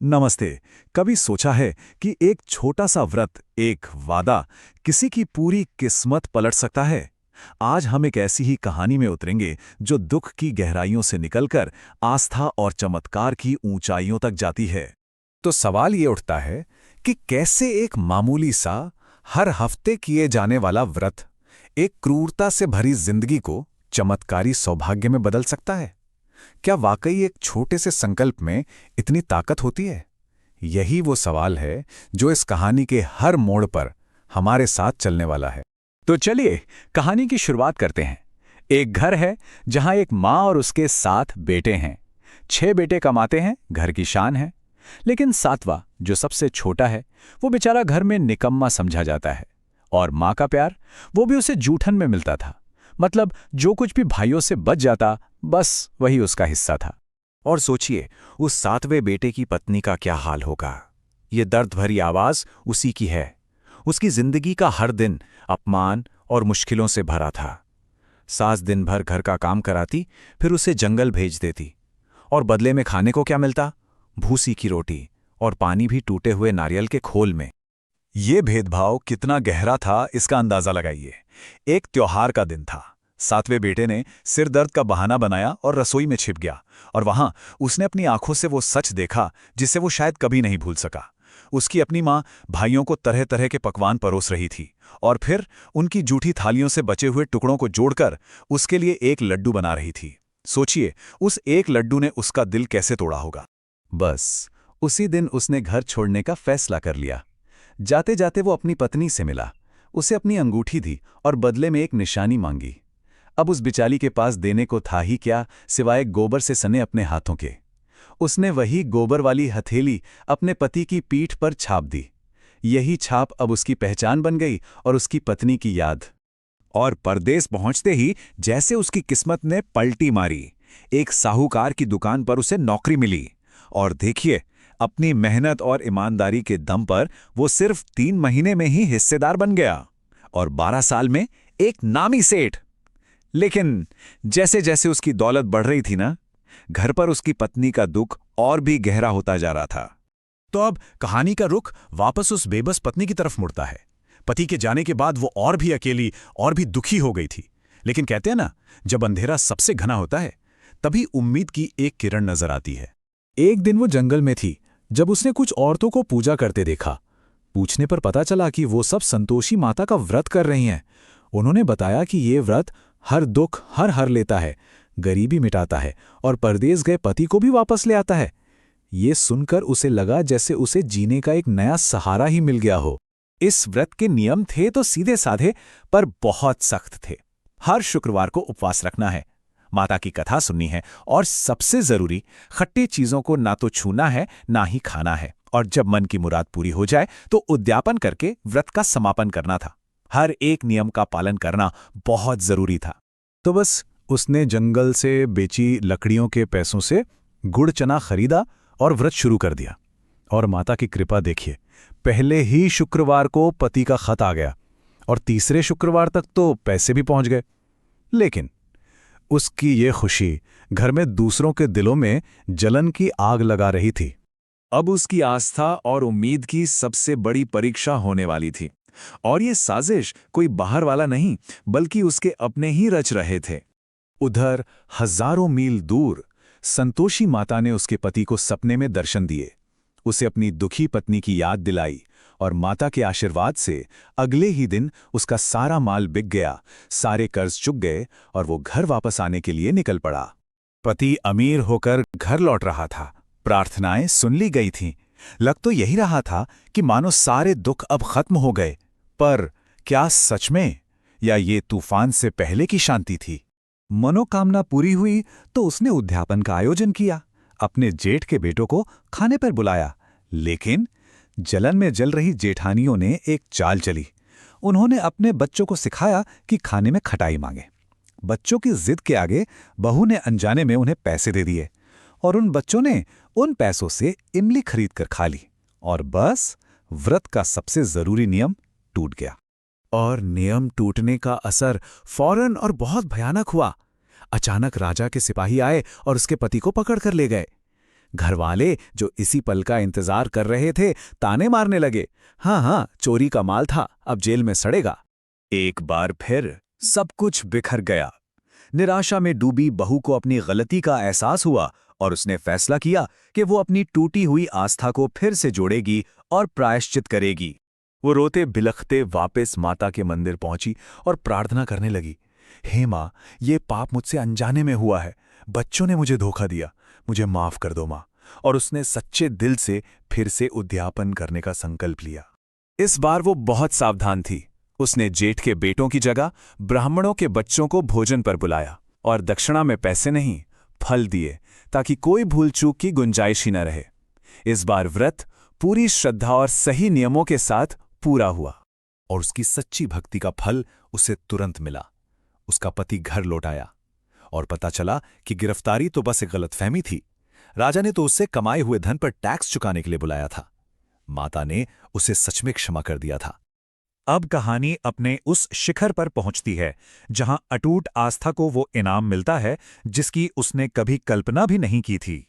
नमस्ते। कभी सोचा है कि एक छोटा सा व्रत, एक वादा किसी की पूरी किस्मत पलट सकता है? आज हम एक ऐसी ही कहानी में उतरेंगे जो दुख की गहराइयों से निकलकर आस्था और चमत्कार की ऊंचाइयों तक जाती है। तो सवाल ये उठता है कि कैसे एक मामूली सा, हर हफ्ते किए जाने वाला व्रत एक क्रूरता से भरी जिंदगी को चमत्कारी सौभाग्य में बदल सकता है? क्या वाकई एक छोटे से संकल्प में इतनी ताकत होती है? यही वो सवाल है जो इस कहानी के हर मोड़ पर हमारे साथ चलने वाला है। तो चलिए कहानी की शुरुआत करते हैं। एक घर है जहां एक माँ और उसके 7 बेटे हैं। 6 बेटे कमाते हैं, घर की शान है। लेकिन 7वां, जो सबसे छोटा है, वो बेचारा घर में निकम्मा समझा जाता है। और माँ का प्यार, वो भी उसे जूठन में मिलता था। मतलब जो कुछ भी भाइयों से बच जाता, बस वही उसका हिस्सा था। और सोचिए, उस 7वें बेटे की पत्नी का क्या हाल होगा। ये दर्द भरी आवाज उसी की है। उसकी जिंदगी का हर दिन अपमान और मुश्किलों से भरा था। सास दिन भर घर का काम कराती, फिर उसे जंगल भेज देती। और बदले में खाने को क्या मिलता? भूसी की रोटी और पानी भी टूटे हुए नारियल के खोल में। ये भेदभाव कितना गहरा था, इसका अंदाजा लगाइए। एक त्योहार का दिन था। 7वें बेटे ने सिर दर्द का बहाना बनाया और रसोई में छिप गया। और वहां उसने अपनी आंखों से वो सच देखा जिसे वो शायद कभी नहीं भूल सका। उसकी अपनी माँ भाइयों को तरह तरह के पकवान परोस रही थी, और फिर उनकी जूठी थालियों से बचे हुए टुकड़ों को जोड़कर उसके लिए एक लड्डू बना रही थी। सोचिए, उस एक लड्डू ने उसका दिल कैसे तोड़ा होगा। बस उसी दिन उसने घर छोड़ने का फैसला कर लिया। जाते जाते वो अपनी पत्नी से मिला, उसे अपनी अंगूठी दी और बदले में एक निशानी मांगी। अब उस बिचारी के पास देने को था ही क्या, सिवाय गोबर से सने अपने हाथों के। उसने वही गोबर वाली हथेली अपने पति की पीठ पर छाप दी। यही छाप अब उसकी पहचान बन गई और उसकी पत्नी की याद। और परदेस पहुंचते ही जैसे उसकी किस्मत ने पलटी मारी। एक साहूकार की दुकान पर उसे नौकरी मिली। और देखिए, अपनी मेहनत और ईमानदारी के दम पर वो सिर्फ 3 महीने में ही हिस्सेदार बन गया। और 12 साल में एक नामी सेठ। लेकिन जैसे जैसे उसकी दौलत बढ़ रही थी ना, घर पर उसकी पत्नी का दुख और भी गहरा होता जा रहा था। तो अब कहानी का रुख वापस उस बेबस पत्नी की तरफ मुड़ता है। पति के जाने के बाद वो और भी अकेली और भी दुखी हो गई थी। लेकिन कहते हैं ना, जब अंधेरा सबसे घना होता है, तभी उम्मीद की एक किरण नजर आती है। एक दिन वो जंगल में थी जब उसने कुछ औरतों को पूजा करते देखा। पूछने पर पता चला कि वो सब संतोषी माता का व्रत कर रही हैं। उन्होंने बताया कि ये व्रत हर दुख हर लेता है, गरीबी मिटाता है और परदेस गए पति को भी वापस ले आता है। ये सुनकर उसे लगा जैसे उसे जीने का एक नया सहारा ही मिल गया हो। इस व्रत के नियम थे तो सीधे साधे, पर बहुत सख्त थे। हर शुक्रवार को उपवास रखना है, माता की कथा सुननी है, और सबसे जरूरी, खट्टी चीजों को ना तो छूना है ना ही खाना है। और जब मन की मुराद पूरी हो जाए तो उद्यापन करके व्रत का समापन करना था। हर एक नियम का पालन करना बहुत जरूरी था। तो बस उसने जंगल से बेची लकड़ियों के पैसों से गुड़ चना खरीदा और व्रत शुरू कर दिया। और माता की कृपा देखिए, पहले ही शुक्रवार को पति का खत आ गया और तीसरे शुक्रवार तक तो पैसे भी पहुंच गए। लेकिन उसकी ये खुशी घर में दूसरों के दिलों में जलन की आग लगा रही थी। अब उसकी आस्था और उम्मीद की सबसे बड़ी परीक्षा होने वाली थी। और ये साजिश कोई बाहर वाला नहीं, बल्कि उसके अपने ही रच रहे थे। उधर हजारों मील दूर संतोषी माता ने उसके पति को सपने में दर्शन दिए, उसे अपनी दुखी पत्नी की याद दिलाई, और माता के आशीर्वाद से अगले ही दिन उसका सारा माल बिक गया, सारे कर्ज चुक गए और वो घर वापस आने के लिए निकल पड़ा। पति अमीर होकर घर लौट रहा था, प्रार्थनाएं सुन ली गई थीं। लग तो यही रहा था कि मानो सारे दुख अब खत्म हो गए, पर क्या सच में, या ये तूफान से पहले की शांति थी? मनोकामना पूरी हुई तो उसने उद्यापन का आयोजन किया, अपने जेठ के बेटों को खाने पर बुलाया। लेकिन जलन में जल रही जेठानियों ने एक चाल चली। उन्होंने अपने बच्चों को सिखाया कि खाने में खटाई मांगे। बच्चों की जिद के आगे बहू ने अनजाने में उन्हें पैसे दे दिए, और उन बच्चों ने उन पैसों से इमली खरीद कर खा ली। और बस व्रत का सबसे जरूरी नियम टूट गया। और नियम टूटने का असर फौरन और बहुत भयानक हुआ। अचानक राजा के सिपाही आए और उसके पति को पकड़ कर ले गए। घरवाले जो इसी पल का इंतजार कर रहे थे ताने मारने लगे। हाँ, चोरी का माल था, अब जेल में सड़ेगा। एक बार फिर सब कुछ बिखर गया। निराशा में डूबी बहू को अपनी गलती का एहसास हुआ और उसने फैसला किया कि वो अपनी टूटी हुई आस्था को फिर से जोड़ेगी और प्रायश्चित करेगी। वो रोते बिलखते वापस माता के मंदिर पहुंची और प्रार्थना करने लगी, हे माँ, ये पाप मुझसे अनजाने में हुआ है। बच्चों ने मुझे धोखा दिया, मुझे माफ कर दो माँ। और उसने सच्चे दिल से फिर से उद्यापन करने का संकल्प लिया। इस बार वो बहुत सावधान थी। उसने जेठ के बेटों की जगह ब्राह्मणों के बच्चों को भोजन पर बुलाया और दक्षिणा में पैसे नहीं, फल दिए, ताकि कोई भूल चूक की गुंजाइश ही न रहे। इस बार व्रत पूरी श्रद्धा और सही नियमों के साथ पूरा हुआ और उसकी सच्ची भक्ति का फल उसे तुरंत मिला। उसका पति घर लौट आया और पता चला कि गिरफ्तारी तो बस एक गलतफहमी थी। राजा ने तो उससे कमाए हुए धन पर टैक्स चुकाने के लिए बुलाया था। माता ने उसे सच में क्षमा कर दिया था। अब कहानी अपने उस शिखर पर पहुंचती है जहां अटूट आस्था को वो इनाम मिलता है जिसकी उसने कभी कल्पना भी नहीं की थी।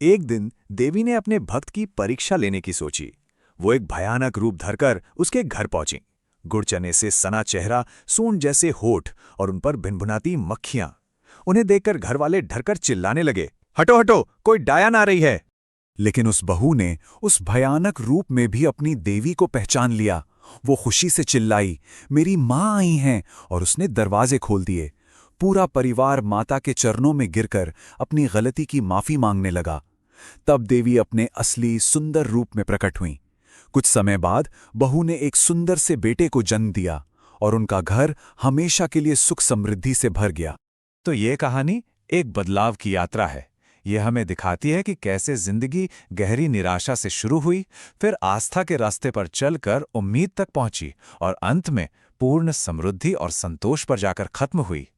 एक दिन देवी ने अपने भक्त की परीक्षा लेने की सोची। वो एक भयानक रूप धरकर उसके घर पहुंची। गुड़ चने से सना चेहरा, सूंड जैसे होठ और उन पर भिनभिनाती मक्खियां। उन्हें देखकर घरवाले डरकर चिल्लाने लगे, हटो हटो, कोई डायन आ रही है। लेकिन उस बहू ने उस भयानक रूप में भी अपनी देवी को पहचान लिया। वो खुशी से चिल्लाई, मेरी माँ आई हैं, और उसने दरवाजे खोल दिए। पूरा परिवार माता के चरणों में गिरकर अपनी गलती की माफी मांगने लगा। तब देवी अपने असली सुंदर रूप में प्रकट हुई। कुछ समय बाद बहू ने एक सुंदर से बेटे को जन्म दिया और उनका घर हमेशा के लिए सुख समृद्धि से भर गया। तो ये कहानी एक बदलाव की यात्रा है। यह हमें दिखाती है कि कैसे जिंदगी गहरी निराशा से शुरू हुई, फिर आस्था के रास्ते पर चलकर उम्मीद तक पहुंची और अंत में पूर्ण समृद्धि और संतोष पर जाकर खत्म हुई।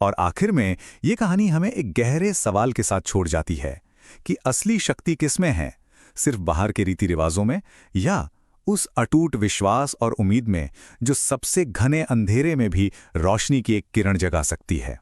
और आखिर में ये कहानी हमें एक गहरे सवाल के साथ छोड़ जाती है कि असली शक्ति किसमें है, सिर्फ बाहर के रीति रिवाजों में या उस अटूट विश्वास और उम्मीद में जो सबसे घने अंधेरे में भी रोशनी की एक किरण जगा सकती है।